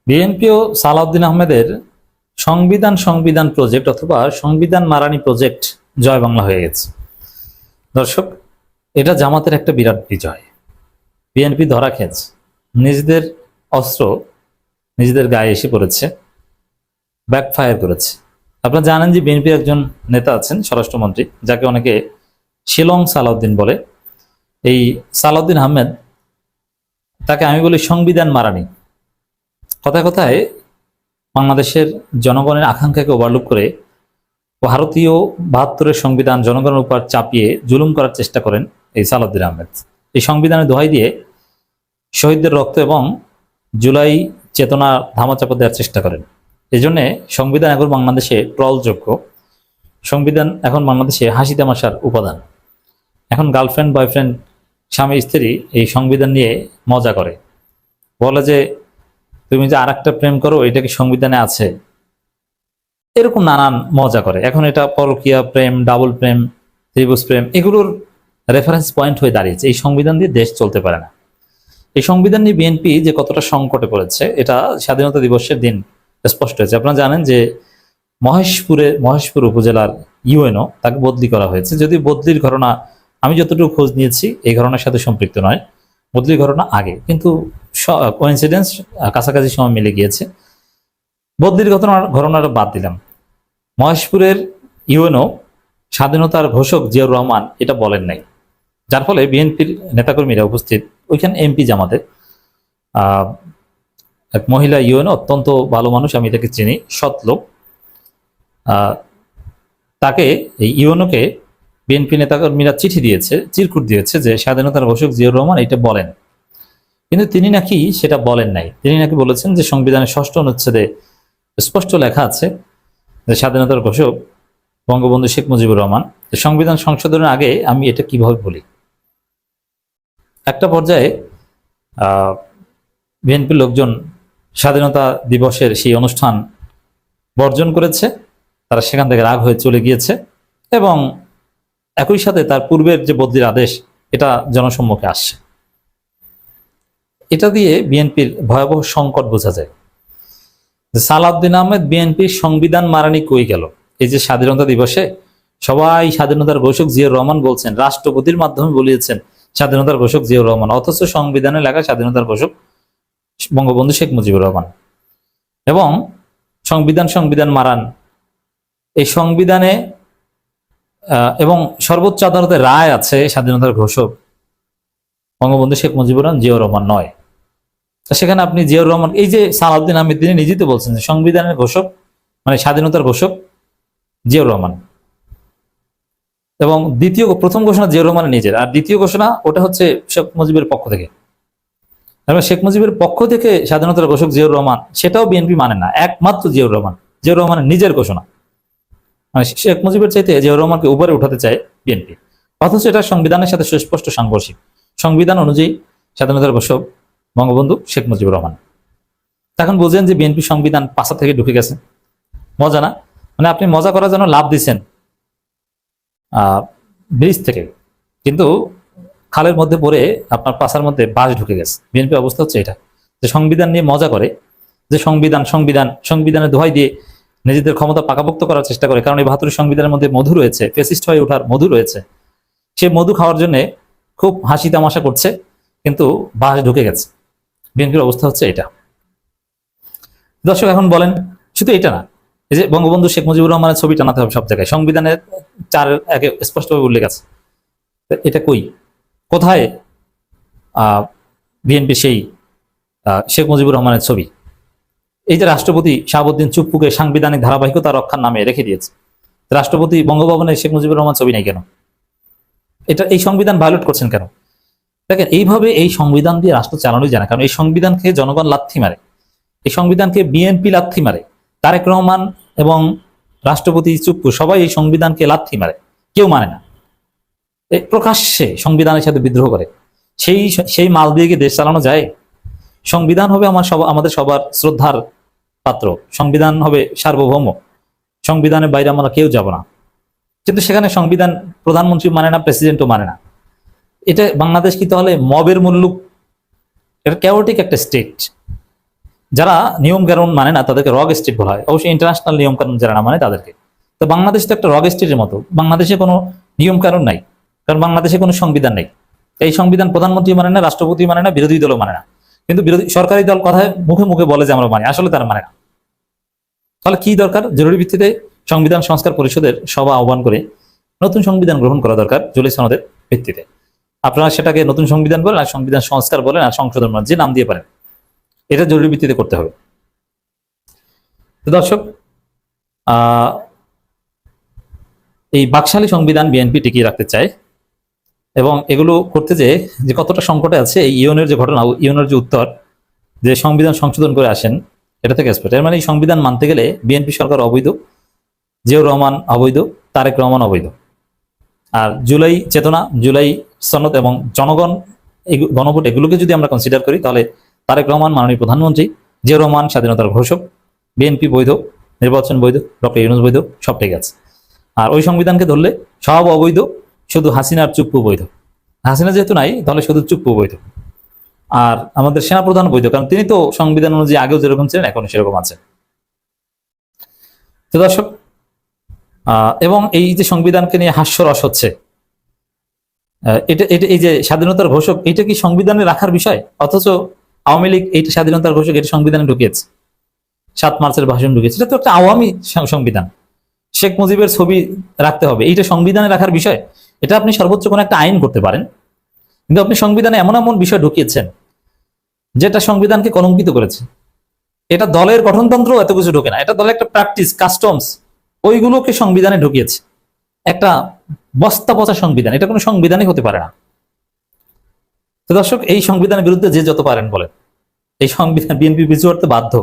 BNP ও সালাউদ্দিন আহমেদের সংবিধান সংবিধান প্রজেক্ট অথবা সংবিধান মারানি প্রজেক্ট জয় বাংলা হয়ে গেছে। দর্শক, এটা জামাতের একটা বিরাট বিজয়। বিএনপি ধরা খেয়েছে, নিজেদের অস্ত্র নিজেদের গায়ে এসে পড়েছে, ব্যাকফায়ার করেছে। আপনারা জানেন যে বিএনপির একজন নেতা আছেন, স্বরাষ্ট্রমন্ত্রী, যাকে অনেকে শিলং সালাউদ্দিন বলে। এই সালাউদ্দিন আহমেদ, তাকে আমি বলি সংবিধান মারানি। কথায় কথায় বাংলাদেশের জনগণের আকাঙ্ক্ষাকে ওভারলুক করে ভারতীয় ৭২-এর সংবিধান জনগণের উপর চাপিয়ে জুলুম করার চেষ্টা করেন এই সালাউদ্দিন আহমেদ। এই সংবিধানের দোহাই দিয়ে শহীদদের রক্ত এবং জুলাই চেতনা ধামাচাপা দেওয়ার চেষ্টা করেন। এই জন্যে সংবিধান এখন বাংলাদেশে ট্রলযোগ্য। সংবিধান এখন বাংলাদেশে হাসি তামাশার উপাদান। এখন গার্লফ্রেন্ড বয়ফ্রেন্ড স্বামী স্ত্রী এই সংবিধান নিয়ে মজা করে, বলে যে তুমি যে আরেকটা প্রেম করো এটা কি সংবিধানে আছে, এরকম নানান মজা করে। এখন এটা পরকীয়া প্রেম, ডাবল প্রেম, ত্রিভুজ প্রেম, এগুলোর রেফারেন্স পয়েন্ট হয়ে দাঁড়িয়েছে। এই সংবিধান দিয়ে দেশ চলতে পারে না। এই সংবিধান নিয়ে বিএনপি যে কতটা সংকটে পড়েছে এটা স্বাধীনতা দিবসের দিন স্পষ্ট হয়েছে। আপনারা জানেন যে মহেশপুর উপজেলার ইউএনও তাকে বদলি করা হয়েছে। যদি বদলির ঘটনা আমি যতটুকু খোঁজ নিয়েছি এই ঘটনার সাথে সম্পৃক্ত নয়, বদলির ঘটনা আগে, কিন্তু কোইন্সিডেন্স কাছাকাছি সময় মিলে গিয়েছে। বদলির ঘটনাটা বাদ দিলাম। মহেশপুরের ইউএনও স্বাধীনতার ঘোষক জিয়াউর রহমান এটা বলেন নাই, যার ফলে বিএনপির নেতাকর্মীরা উপস্থিত, ওইখানে এমপি জামাতের এক মহিলা ইউএনও, অত্যন্ত ভালো মানুষ, আমি তাকে চিনি, সৎ লোক। তাকে এই ইউএনওকে বিএনপি নেতাকর্মীরা চিঠি দিয়েছে, চিরকুট দিয়েছে যে স্বাধীনতার ঘোষক জিয়াউর রহমান এটা বলেন, কিন্তু তিনি নাকি সেটা বলেন নাই। তিনি নাকি বলেছেন যে সংবিধানের ৬ষ্ঠ অনুচ্ছেদে স্পষ্ট লেখা আছে যে স্বাধীনতার ঘোষক বঙ্গবন্ধু শেখ মুজিবুর রহমান। সংবিধান সংশোধনের আগে আমি এটা কিভাবে বলি। একটা পর্যায়ে বিএনপির লোকজন স্বাধীনতা দিবসের সেই অনুষ্ঠান বর্জন করেছে, তারা সেখান থেকে রাগ হয়ে চলে গিয়েছে এবং একই সাথে তার পূর্বের যে বদলির আদেশ এটা জনসম্মুখে আসছে। এটা দিয়ে বিএনপির ভয়াবহ সংকট বোঝা যায়। সালাউদ্দিন আহমেদ বিএনপির সংবিধান মারানি কই গেল? এই যে স্বাধীনতা দিবসে সবাই স্বাধীনতার ঘোষক জিয়াউর রহমান বলছেন, রাষ্ট্রপতির মাধ্যমে বলিয়েছেন স্বাধীনতার ঘোষক জিয়াউর রহমান, অথচ সংবিধানে লেখা স্বাধীনতার ঘোষক বঙ্গবন্ধু শেখ মুজিবুর রহমান। এবং সংবিধান মারান, এই সংবিধানে এবং সর্বোচ্চ আদালতের রায় আছে স্বাধীনতার ঘোষক বঙ্গবন্ধু শেখ মুজিবুর রহমান, জিয়াউর রহমান নয়। সেখানে আপনি জিয়াউর রহমান, এই যে সালাউদ্দিন আহমেদ তিনি নিজেই তো বলছেন যে সংবিধানের ঘোষক মানে স্বাধীনতার ঘোষক জিয়াউর রহমান, এবং প্রথম ঘোষণা জিয়াউর রহমানের নিজের, আর দ্বিতীয় ঘোষণা ওটা হচ্ছে শেখ মুজিবের পক্ষ থেকে। শেখ মুজিবের পক্ষ থেকে স্বাধীনতার ঘোষক জিয়াউর রহমান, সেটাও বিএনপি মানে না, একমাত্র জিয়াউর রহমানের নিজের ঘোষণা। মানে শেখ মুজিবের চাইতে জিয়াউর রহমানকে উপরে উঠাতে চায় বিএনপি, অথচ এটা সংবিধানের সাথে সুস্পষ্ট সাংঘর্ষিক। সংবিধান অনুযায়ী স্বাধীনতার ঘোষক বঙ্গবন্ধু শেখ মুজিবুর রহমান। তখন বোঝেন যে বিএনপি সংবিধান পাশা থেকে ঢুকে গেছে। মজা না? মানে আপনি মজা করার জন্য লাভ দিচ্ছেন ব্রিজ থেকে, কিন্তু খালের মধ্যে পড়ে আপনার পাশার মধ্যে বাস ঢুকে গেছে। বিএনপি অবস্থা হচ্ছে এটা, যে সংবিধান নিয়ে মজা করে, যে সংবিধানের দোহাই দিয়ে নিজেদের ক্ষমতা পাকাপোক্ত করার চেষ্টা করে। কারণ এই ৭২ সংবিধানের মধ্যে মধু রয়েছে, ফ্যাসিস্ট হয়ে ওঠার মধু রয়েছে। সে মধু খাওয়ার জন্য খুব হাসি তামাশা করছে, কিন্তু বাস ঢুকে গেছে। বিএনপির অবস্থা হচ্ছে এটা। দর্শক, এখন বলেন, শুধু এটা না, এই যে বঙ্গবন্ধু শেখ মুজিবুর রহমানের ছবি টানাতে হবে সব জায়গায়, সংবিধানের ৪ স্পষ্টভাবে উল্লেখ আছে। এটা কই, কোথায় বিএনপি সেই শেখ মুজিবুর রহমানের ছবি? এই যে রাষ্ট্রপতি শাহাবুদ্দিন চুপ্পুকে সাংবিধানিক ধারাবাহিকতা রক্ষার নামে রেখে দিয়েছে, রাষ্ট্রপতি বঙ্গভবনে শেখ মুজিবুর রহমান ছবি নাই কেন? এই সংবিধান ভায়োলেট করছেন কেন? দেখেন, এইভাবে এই সংবিধান দিয়ে রাষ্ট্র চালানোই যায় না। কারণ এই সংবিধানকে জনগণ লাথি মারে, এই সংবিধানকে বিএনপি লাথি মারে, তারেক রহমান এবং রাষ্ট্রপতি চুপ্পু সবাই এই সংবিধানকে লাথি মারে, কেউ মানে না। প্রকাশ্যে সংবিধানের সাথে বিদ্রোহ করে। সেই মাল দিয়ে কি দেশ চালানো যায়? সংবিধান হবে আমাদের সবার শ্রদ্ধার পাত্র, সংবিধান হবে সার্বভৌম, সংবিধানের বাইরে আমরা কেউ যাব না। কিন্তু সেখানে সংবিধান প্রধানমন্ত্রী মানে না, প্রেসিডেন্টও মানে না। এটা বাংলাদেশ কি তাহলে মবের মুল্লুক? এটা ক্যাওটিক একটা স্টেট, যারা নিয়ম কানুন মানে না তাদেরকে রগ স্টেট বলা হয়, অবশ্যই ইন্টারন্যাশনাল নিয়ম কানুন যারা না মানে তাদেরকে। তো বাংলাদেশ তো একটা রগ স্টেটের মতো, বাংলাদেশে কোনো নিয়ম কানুন নাই, কারণ বাংলাদেশে কোনো সংবিধান নেই। এই সংবিধান প্রধানমন্ত্রী মানে না, রাষ্ট্রপতি মানে না, বিরোধী দলও মানে না, কিন্তু বিরোধী সরকারি দল কথায় মুখে মুখে বলে যে আমরা মানি, আসলে তারা মানে না। তাহলে কি দরকার? জরুরি ভিত্তিতে সংবিধান সংস্কার পরিষদের সভা আহ্বান করে নতুন সংবিধান গ্রহণ করা দরকার জুলাই সনদের ভিত্তিতে। আপনারা সেটাকে নতুন সংবিধান বলেন, আর সংবিধান সংস্কার বলেন, আর সংশোধন বলেন, যে নাম দিয়ে পারেন, এটা জরুরি ভিত্তিতে করতে হবে। তো দর্শক, এই বাকশালী সংবিধান বিএনপি টিকিয়ে রাখতে চায়, এবং এগুলো করতে যে কতটা সংকটে আছে, এই ইউনের যে ঘটনা, ইউনের যে উত্তর, যে সংবিধান সংশোধন করে আসেন, এটা থেকে স্পষ্ট। এর মানে এই সংবিধান মানতে গেলে বিএনপি সরকার অবৈধ, জিয়াউর রহমান অবৈধ, তারেক রহমান অবৈধ। আর জুলাই চেতনা, জুলাই সনদ এবং জনগণ গণভোট, এগুলোকে যদি আমরা কনসিডার করি, তাহলে তারেক রহমান মাননীয় প্রধানমন্ত্রী, জিয়াউর রহমান স্বাধীনতার ঘোষক, বিএনপি বৈধ, নির্বাচন বৈধ, ডক্টর ইউনূস বৈধ, সব ঠিক আছে। আর ওই সংবিধানকে ধরলে সব অবৈধ, শুধু হাসিনার চুপ্পু বৈধ। হাসিনা যেহেতু নাই, তাহলে শুধু চুপ্পু বৈধ। আর আমাদের সেনাপ্রধান বৈধ, কারণ তিনি তো সংবিধান অনুযায়ী আগেও যেরকম ছিলেন এখনো সেরকম আছেন। তো দর্শক, এবং এই যে সংবিধানকে নিয়ে হাস্যরস হচ্ছে, এটা এটা এই যে স্বাধীনতার ঘোষক, এটা কি সংবিধানে রাখার বিষয়? অথচ আওয়ামী লীগ এইটা স্বাধীনতার ঘোষক, এটা সংবিধানে ঢুকিয়েছে, 7 মার্চের ভাষণ ঢুকিয়েছে। এটা তো একটা আওয়ামী সংবিধান, শেখ মুজিবের ছবি রাখতে হবে, এইটা সংবিধানে রাখার বিষয়? এটা আপনি সর্বোচ্চ কোনো একটা আইন করতে পারেন, কিন্তু আপনি সংবিধানে এমন এমন বিষয় ঢুকিয়েছেন যেটা সংবিধানকে কলঙ্কিত করেছে। এটা দলের গঠনতন্ত্র এত কিছু ঢোকে না, এটা দলের একটা প্র্যাকটিস, কাস্টমস, ওইগুলোকে সংবিধানে ঢুকিয়েছে। একটা বস্তা পচা সংবিধান, এটা কোনো সংবিধানই হতে পারে না। তো দর্শক, এই সংবিধানের বিরুদ্ধে যে যত পারেন বলেন, এই সংবিধান বিএনপি পিছু হতে বাধ্য,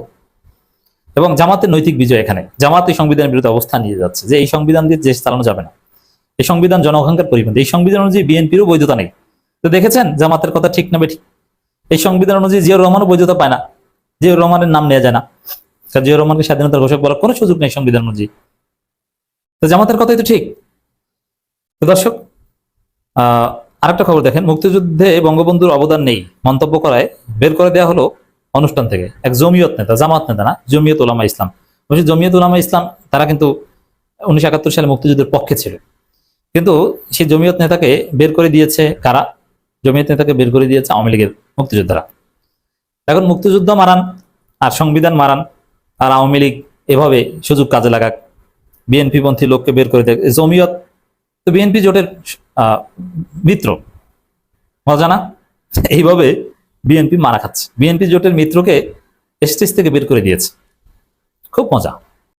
এবং জামাতের নৈতিক বিজয় এখানে। জামাত এই সংবিধানের বিরুদ্ধে অবস্থান নিয়ে যাচ্ছে যে এই সংবিধান দিয়ে দেশ চালানো যাবে না, এই সংবিধান জনআকাঙ্ক্ষার পরিপন্থী, এই সংবিধান অনুযায়ী বিএনপিরও বৈধতা নেই। তো দেখেছেন জামাতের কথা ঠিক না বেঠিক? এই সংবিধান অনুযায়ী জিয়াউর রহমানও বৈধতা পায় না, জিয়াউর রহমানের নাম নেওয়া যায় না, জিয়াউর রহমানকে স্বাধীনতার ঘোষক বলার কোনো সুযোগ নেই সংবিধান অনুযায়ী। তো জামাতের কথাই তো ঠিক। তো দর্শক, আরেকটা খবর দেখেন, মুক্তিযুদ্ধে বঙ্গবন্ধুর অবদান নেই মন্তব্য করায় বের করে দেওয়া হলো অনুষ্ঠান থেকে এক জমিয়ত নেতা, জামাত নেতা না, জমিয়ত উলামা ইসলাম। অবশ্যই জমিয়ত উলামা ইসলাম তারা কিন্তু 1971 সালে মুক্তিযুদ্ধের পক্ষে ছিল, কিন্তু সেই জমিয়ত নেতাকে বের করে দিয়েছে কারা? জমিয়ত নেতাকে বের করে দিয়েছে আওয়ামী লীগের মুক্তিযোদ্ধারা। এখন মুক্তিযুদ্ধ মারান আর সংবিধান মারান, আর আওয়ামী লীগ এভাবে সুযোগ কাজে লাগাক, বিএনপি পন্থী লোককে বের করে দেয়। জমিয়ত তো বিএনপি জোটের মিত্র, মজা না? এইভাবে বিএনপি মারা খাচ্ছে, বিএনপি জোটের মিত্রকে স্টেজ থেকে বের করে দিয়েছে, খুব মজা।